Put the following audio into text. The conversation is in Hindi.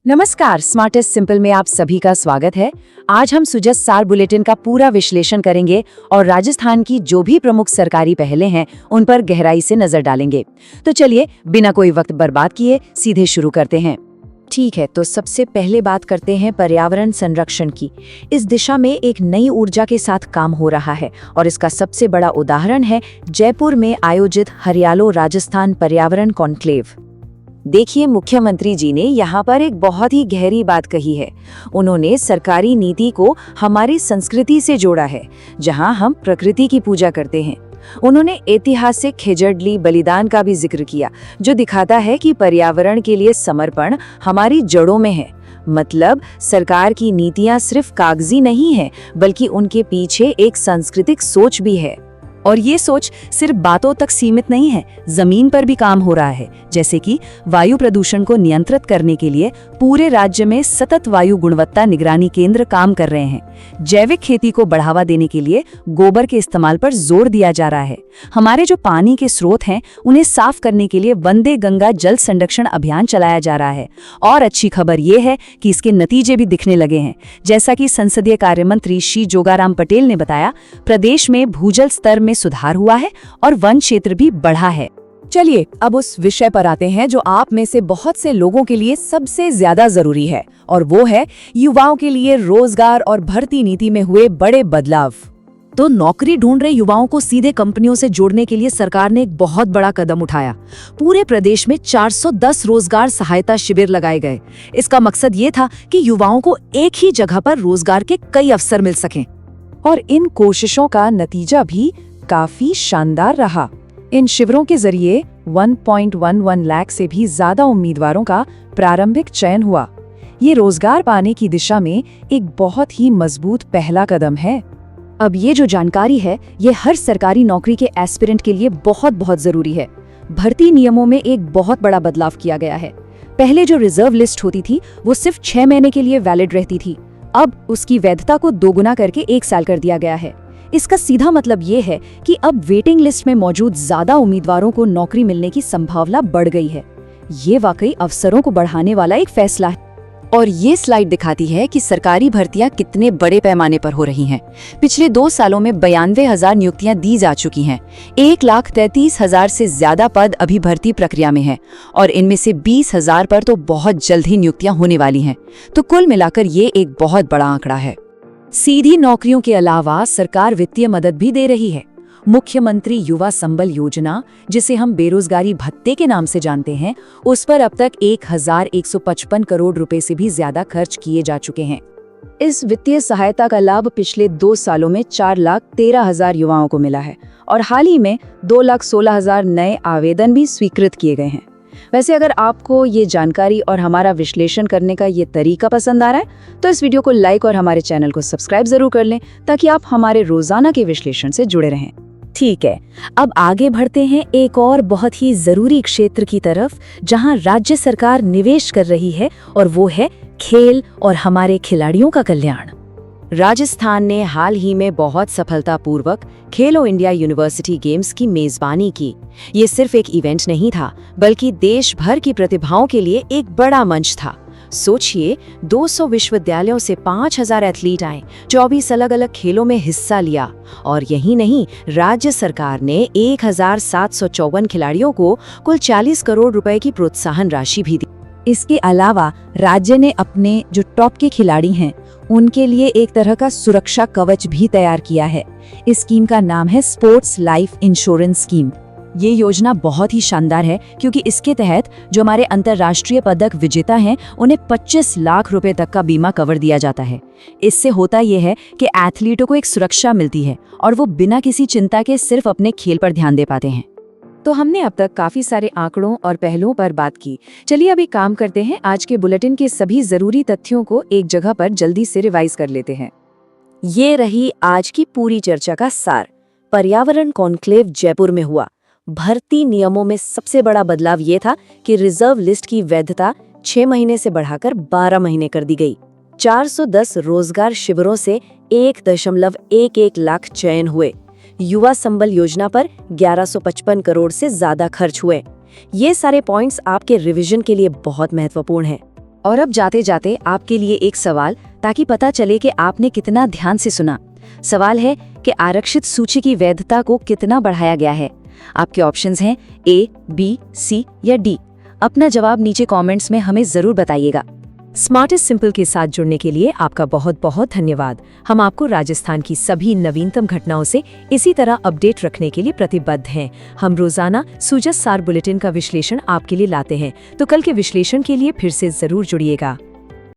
नमस्कार, स्मार्टेस्ट सिंपल में आप सभी का स्वागत है। आज हम सुजस सार बुलेटिन का पूरा विश्लेषण करेंगे और राजस्थान की जो भी प्रमुख सरकारी पहलें हैं उन पर गहराई से नजर डालेंगे। तो चलिए बिना कोई वक्त बर्बाद किए सीधे शुरू करते हैं। ठीक है, तो सबसे पहले बात करते हैं पर्यावरण संरक्षण की। इस दिशा में एक नई ऊर्जा के साथ काम हो रहा है और इसका सबसे बड़ा उदाहरण है जयपुर में आयोजित हरियालो राजस्थान पर्यावरण कॉन्क्लेव। देखिए, मुख्यमंत्री जी ने यहाँ पर एक बहुत ही गहरी बात कही है। उन्होंने सरकारी नीति को हमारी संस्कृति से जोड़ा है, जहाँ हम प्रकृति की पूजा करते हैं। उन्होंने ऐतिहासिक खेजड़ली बलिदान का भी जिक्र किया, जो दिखाता है कि पर्यावरण के लिए समर्पण हमारी जड़ों में है। मतलब सरकार की नीतियाँ सिर्फ कागजी नहीं है, बल्कि उनके पीछे एक सांस्कृतिक सोच भी है। और ये सोच सिर्फ बातों तक सीमित नहीं है, जमीन पर भी काम हो रहा है। जैसे कि वायु प्रदूषण को नियंत्रित करने के लिए पूरे राज्य में सतत वायु गुणवत्ता निगरानी केंद्र काम कर रहे हैं। जैविक खेती को बढ़ावा देने के लिए गोबर के इस्तेमाल पर जोर दिया जा रहा है। हमारे जो पानी के स्रोत हैं उन्हें साफ करने के लिए वंदे गंगा जल संरक्षण अभियान चलाया जा रहा है। और अच्छी खबर ये है कि इसके नतीजे भी दिखने लगे हैं। जैसा कि संसदीय कार्य मंत्री श्री जोगाराम पटेल ने बताया, प्रदेश में भूजल स्तर में सुधार हुआ है और वन क्षेत्र भी बढ़ा है। चलिए अब उस विषय पर आते हैं जो आप में से बहुत से लोगों के लिए सबसे ज्यादा जरूरी है, और वो है युवाओं के लिए रोजगार और भर्ती नीति में हुए बड़े बदलाव। तो नौकरी ढूंढ रहे युवाओं को सीधे कंपनियों से जोड़ने के लिए सरकार ने एक बहुत बड़ा कदम उठाया। पूरे प्रदेश में 410 रोजगार सहायता शिविर लगाए गए। इसका मकसद ये था कि युवाओं को एक ही जगह पर रोजगार के कई अवसर मिल सकें। और इन कोशिशों का नतीजा भी काफी शानदार रहा। इन शिविरों के जरिए 1.11 लाख से भी ज्यादा उम्मीदवारों का प्रारंभिक चयन हुआ। ये रोजगार पाने की दिशा में एक बहुत ही मजबूत पहला कदम है। अब ये जो जानकारी है, ये हर सरकारी नौकरी के एस्पिरेंट के लिए बहुत जरूरी है। भर्ती नियमों में एक बहुत बड़ा बदलाव किया गया है। पहले जो रिजर्व लिस्ट होती थी वो सिर्फ 6 महीने के लिए वैलिड रहती थी। अब उसकी वैधता को दोगुना करके 1 साल कर दिया गया है। इसका सीधा मतलब ये है कि अब वेटिंग लिस्ट में मौजूद ज्यादा उम्मीदवारों को नौकरी मिलने की संभावना बढ़ गई है। ये वाकई अवसरों को बढ़ाने वाला एक फैसला है। और ये स्लाइड दिखाती है कि सरकारी भर्तियां कितने बड़े पैमाने पर हो रही हैं। पिछले 2 सालों में 92,000 नियुक्तियां दी जा चुकी हैं। 1,33,000 से ज्यादा पद अभी भर्ती प्रक्रिया में हैं और इनमें से 20,000 पर तो बहुत जल्द ही नियुक्तियां होने वाली हैं। तो कुल मिलाकर ये एक बहुत बड़ा आंकड़ा है। सीधी नौकरियों के अलावा सरकार वित्तीय मदद भी दे रही है। मुख्यमंत्री युवा संबल योजना, जिसे हम बेरोजगारी भत्ते के नाम से जानते हैं, उस पर अब तक 1,155 करोड़ रुपए से भी ज्यादा खर्च किए जा चुके हैं। इस वित्तीय सहायता का लाभ पिछले 2 सालों में 4,13,000 युवाओं को मिला है और हाल ही में 2,16,000 नए आवेदन भी स्वीकृत किए गए हैं। वैसे अगर आपको ये जानकारी और हमारा विश्लेषण करने का ये तरीका पसंद आ रहा है तो इस वीडियो को लाइक और हमारे चैनल को सब्सक्राइब जरूर कर लें, ताकि आप हमारे रोजाना के विश्लेषण से जुड़े रहें। ठीक है, अब आगे बढ़ते हैं एक और बहुत ही जरूरी क्षेत्र की तरफ, जहां राज्य सरकार निवेश कर रही है, और वो है खेल और हमारे खिलाड़ियों का कल्याण। राजस्थान ने हाल ही में बहुत सफलतापूर्वक खेलो इंडिया यूनिवर्सिटी गेम्स की मेजबानी की। ये सिर्फ एक इवेंट नहीं था, बल्कि देश भर की प्रतिभाओं के लिए एक बड़ा मंच था। सोचिए, 200 विश्वविद्यालयों से 5,000 एथलीट आए, 24 अलग अलग खेलों में हिस्सा लिया। और यही नहीं, राज्य सरकार ने 1,754 खिलाड़ियों को कुल 40 करोड़ रुपए की प्रोत्साहन राशि भी दी। इसके अलावा राज्य ने अपने जो टॉप के खिलाड़ी हैं उनके लिए एक तरह का सुरक्षा कवच भी तैयार किया है। इस स्कीम का नाम है स्पोर्ट्स लाइफ इंश्योरेंस स्कीम। ये योजना बहुत ही शानदार है, क्योंकि इसके तहत जो हमारे अंतर्राष्ट्रीय पदक विजेता हैं उन्हें 25 लाख रुपए तक का बीमा कवर दिया जाता है। इससे होता यह है कि एथलीटों को एक सुरक्षा मिलती है और वो बिना किसी चिंता के सिर्फ अपने खेल पर ध्यान दे पाते हैं। तो हमने अब तक काफी सारे आंकड़ों और पहलुओं पर बात की। चलिए अभी काम करते हैं, आज के बुलेटिन के सभी जरूरी तथ्यों को एक जगह पर जल्दी से रिवाइज कर लेते हैं। ये रही आज की पूरी चर्चा का सार। पर्यावरण कॉन्क्लेव जयपुर में हुआ। भर्ती नियमों में सबसे बड़ा बदलाव ये था कि रिजर्व लिस्ट की वैधता 6 महीने से बढ़ाकर 12 महीने कर दी गई। 410 रोजगार शिविरों से 1.11 लाख चयन हुए। युवा संबल योजना पर 1155 करोड़ से ज्यादा खर्च हुए। ये सारे पॉइंट्स आपके रिवीजन के लिए बहुत महत्वपूर्ण हैं। और अब जाते जाते आपके लिए एक सवाल, ताकि पता चले कि आपने कितना ध्यान से सुना। सवाल है कि आरक्षित सूची की वैधता को कितना बढ़ाया गया है। आपके ऑप्शंस हैं A, B, C या D। अपना जवाब नीचे कमेंट्स में हमें जरूर बताइएगा। स्मार्टेस्ट सिंपल के साथ जुड़ने के लिए आपका बहुत बहुत धन्यवाद। हम आपको राजस्थान की सभी नवीनतम घटनाओं से इसी तरह अपडेट रखने के लिए प्रतिबद्ध हैं। हम रोजाना सुजस सार बुलेटिन का विश्लेषण आपके लिए लाते हैं, तो कल के विश्लेषण के लिए फिर से जरूर जुड़िएगा।